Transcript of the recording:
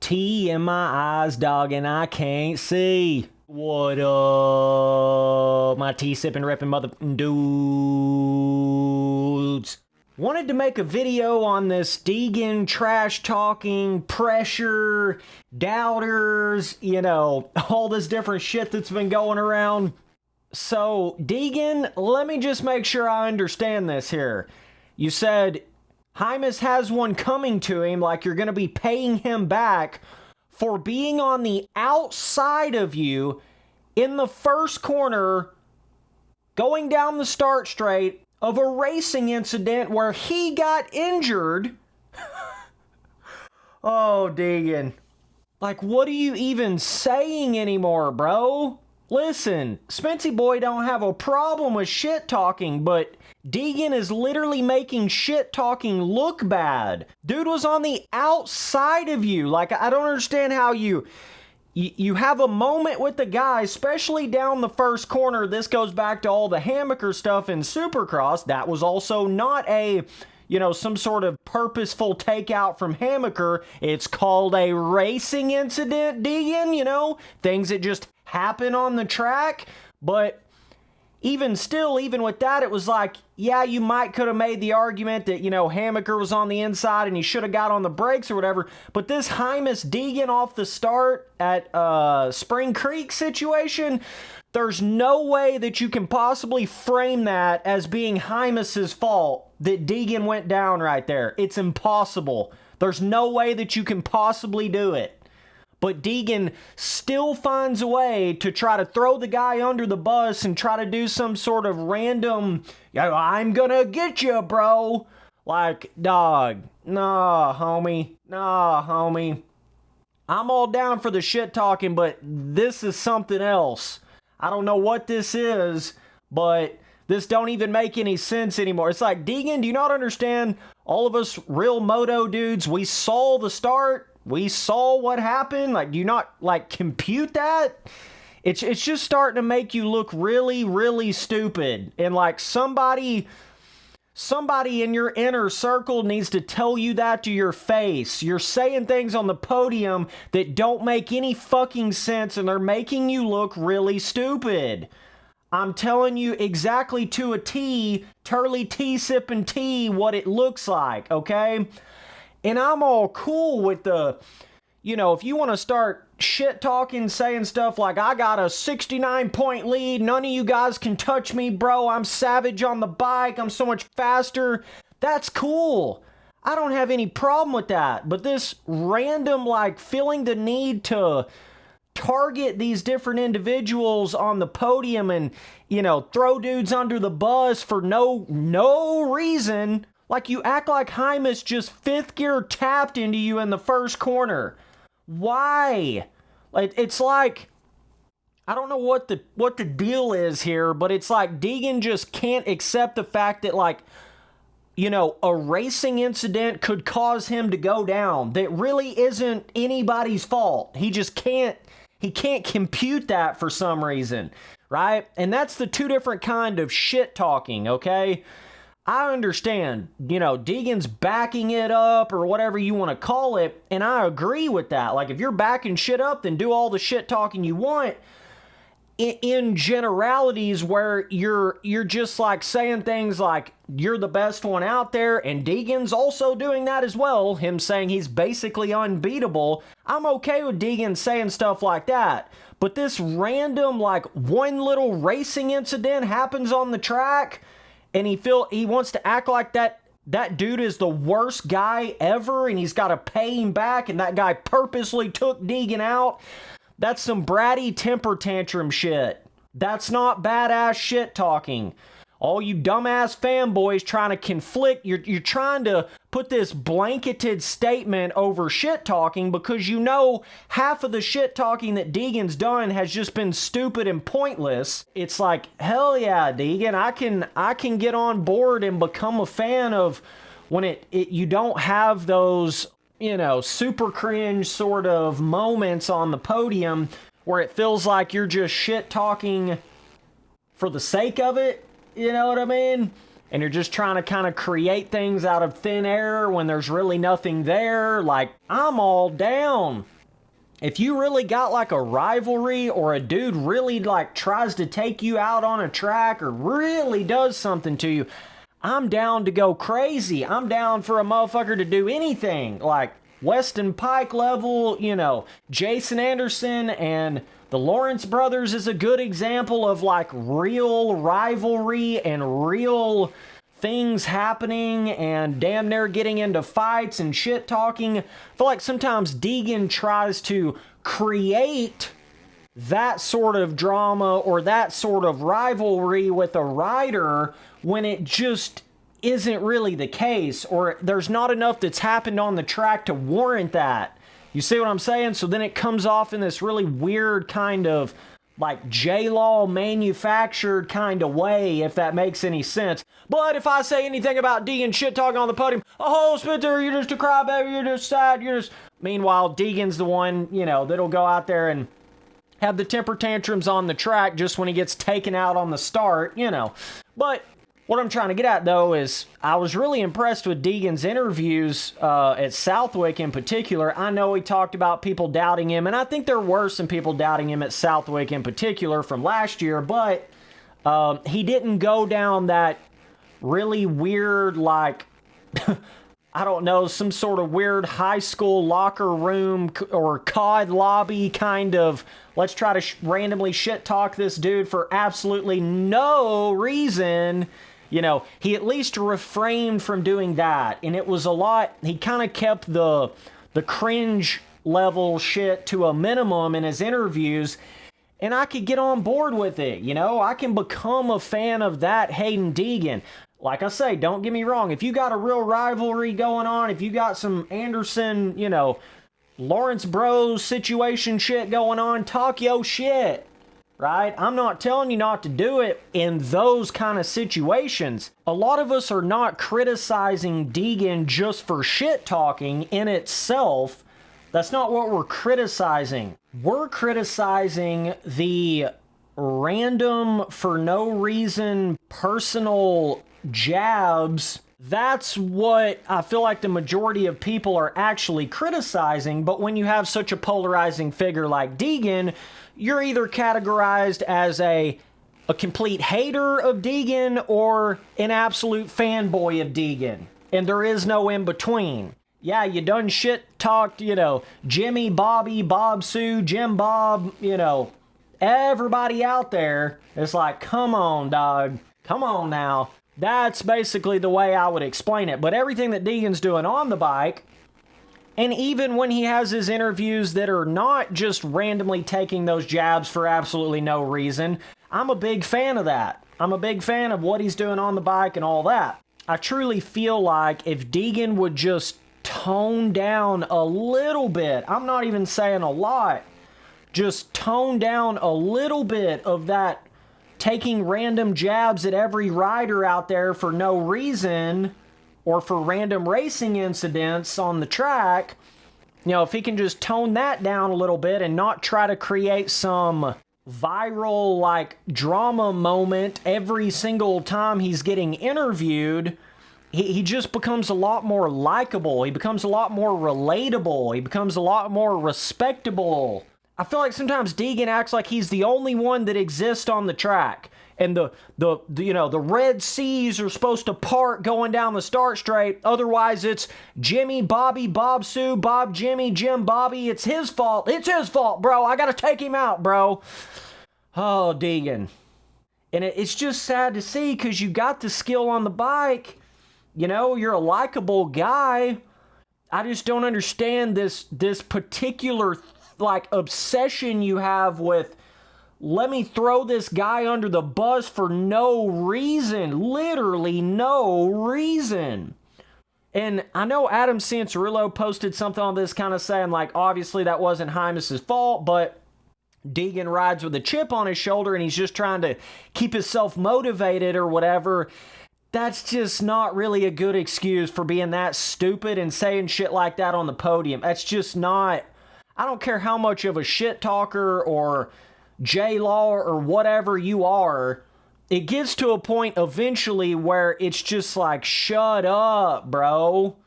tea in my eyes, dog, and I can't see. What up, my tea sipping, repping mother dudes? Wanted to make a video on this Deegan trash talking, pressure, doubters, you know, all this different shit that's been going around. So, Deegan, let me just make sure I understand this here. You said Hymas has one coming to him, like you're going to be paying him back for being on the outside of you in the first corner, going down the start straight of a racing incident where he got injured. Oh, Deegan. Like, what are you even saying anymore, bro? Listen, Spency boy don't have a problem with shit talking, but Deegan is literally making shit talking look bad. Dude was on the outside of you. Like, I don't understand how you have a moment with the guy, especially down the first corner. This goes back to all the hammocker stuff in Supercross. That was also not a, you know, some sort of purposeful takeout from hammocker. It's called a racing incident, Deegan, you know? Things that just happen on the track. But even still, even with that, it was like, yeah, you might could have made the argument that, you know, hammocker was on the inside and he should have got on the brakes or whatever. But this Hymas Deegan off the start at Spring Creek situation, there's no way that you can possibly frame that as being Hymas's fault that Deegan went down right there. It's impossible. There's no way that you can possibly do it. But Deegan still finds a way to try to throw the guy under the bus and try to do some sort of random, I'm gonna get you, bro. Like, dog, nah, homie. I'm all down for the shit talking, but this is something else. I don't know what this is, but this don't even make any sense anymore. It's like, Deegan, do you not understand? All of us real moto dudes, we saw the start. We saw what happened. Like, do you not, like, compute that? It's just starting to make you look really, really stupid. And, like, somebody in your inner circle needs to tell you that to your face. You're saying things on the podium that don't make any fucking sense, and they're making you look really stupid. I'm telling you exactly to a T, Turley tea sipping tea, what it looks like, okay? And I'm all cool with the, you know, if you want to start shit talking, saying stuff like, I got a 69-point lead, none of you guys can touch me, bro, I'm savage on the bike, I'm so much faster, that's cool. I don't have any problem with that. But this random, like, feeling the need to target these different individuals on the podium and, you know, throw dudes under the bus for no reason. Like, you act like Hymas just fifth gear tapped into you in the first corner. Why? Like, it's like, I don't know what the deal is here, but it's like Deegan just can't accept the fact that, like, you know, a racing incident could cause him to go down. That really isn't anybody's fault. He just can't compute that for some reason, right? And that's the two different kind of shit talking, okay? I understand, you know, Deegan's backing it up or whatever you want to call it, and I agree with that. Like, if you're backing shit up, then do all the shit talking you want in generalities where you're just, like, saying things like, you're the best one out there, and Deegan's also doing that as well, him saying he's basically unbeatable. I'm okay with Deegan saying stuff like that. But this random, like, one little racing incident happens on the track, and he wants to act like that dude is the worst guy ever, and he's got to pay him back, and that guy purposely took Deegan out. That's some bratty temper tantrum shit. That's not badass shit talking. All you dumbass fanboys trying to conflict, you're trying to put this blanketed statement over shit talking because you know half of the shit talking that Deegan's done has just been stupid and pointless. It's like, hell yeah, Deegan, I can get on board and become a fan of when you don't have those, you know, super cringe sort of moments on the podium where it feels like you're just shit talking for the sake of it. You know what I mean? And you're just trying to kind of create things out of thin air when there's really nothing there. Like, I'm all down. if you really got like a rivalry, or a dude really like tries to take you out on a track or really does something to you, I'm down to go crazy. I'm down for a motherfucker to do anything. Like Weston Pike level, you know, Jason Anderson and the Lawrence brothers is a good example of like real rivalry and real things happening and damn near getting into fights and shit talking. I feel like sometimes Deegan tries to create that sort of drama or that sort of rivalry with a rider when it just isn't really the case, or there's not enough that's happened on the track to warrant that. You see what I'm saying? So then it comes off in this really weird kind of like J-Law manufactured kind of way, if that makes any sense. But if I say anything about Deegan shit talking on the podium, oh, Spencer, you're just a crybaby, you're just sad, you're just... Meanwhile, Deegan's the one, you know, that'll go out there and have the temper tantrums on the track just when he gets taken out on the start, you know. But what I'm trying to get at, though, is I was really impressed with Deegan's interviews at Southwick in particular. I know he talked about people doubting him, and I think there were some people doubting him at Southwick in particular from last year, but he didn't go down that really weird, like, I don't know, some sort of weird high school locker room or COD lobby kind of, let's try to randomly shit talk this dude for absolutely no reason. You know, he at least refrained from doing that. And it was a lot, he kind of kept the cringe level shit to a minimum in his interviews. And I could get on board with it, you know? I can become a fan of that Haiden Deegan. Like I say, don't get me wrong. If you got a real rivalry going on, if you got some Anderson, you know, Lawrence Bros situation shit going on, talk yo shit. Right? I'm not telling you not to do it in those kind of situations. A lot of us are not criticizing Deegan just for shit talking in itself. That's not what we're criticizing. We're criticizing the random, for no reason, personal jabs. That's what I feel like the majority of people are actually criticizing. But when you have such a polarizing figure like Deegan, you're either categorized as a complete hater of Deegan or an absolute fanboy of Deegan. And there is no in between. Yeah, you done shit talked, you know, Jimmy, Bobby, Bob Sue, Jim Bob, you know, everybody out there. It's like, come on, dog. Come on now. That's basically the way I would explain it. But everything that Deegan's doing on the bike, and even when he has his interviews that are not just randomly taking those jabs for absolutely no reason, I'm a big fan of that. I'm a big fan of what he's doing on the bike and all that. I truly feel like if Deegan would just tone down a little bit, I'm not even saying a lot, just tone down a little bit of that taking random jabs at every rider out there for no reason, or for random racing incidents on the track, you know, if he can just tone that down a little bit and not try to create some viral, like, drama moment every single time he's getting interviewed, he just becomes a lot more likable. He becomes a lot more relatable. He becomes a lot more respectable. I feel like sometimes Deegan acts like he's the only one that exists on the track. And the you know, the Red Seas are supposed to part going down the start straight. Otherwise, it's Jimmy, Bobby, Bob Sue, Bob Jimmy, Jim Bobby. It's his fault. It's his fault, bro. I gotta take him out, bro. Oh, Deegan. And it's just sad to see because you got the skill on the bike. You know, you're a likable guy. I just don't understand this particular, like, obsession you have with, let me throw this guy under the bus for no reason. Literally no reason. And I know Adam Cianciarulo posted something on this kind of saying, like, obviously that wasn't Hymas' fault, but Deegan rides with a chip on his shoulder and he's just trying to keep himself motivated or whatever. That's just not really a good excuse for being that stupid and saying shit like that on the podium. That's just not... I don't care how much of a shit talker or J-Law or whatever you are, it gets to a point eventually where it's just like, shut up, bro.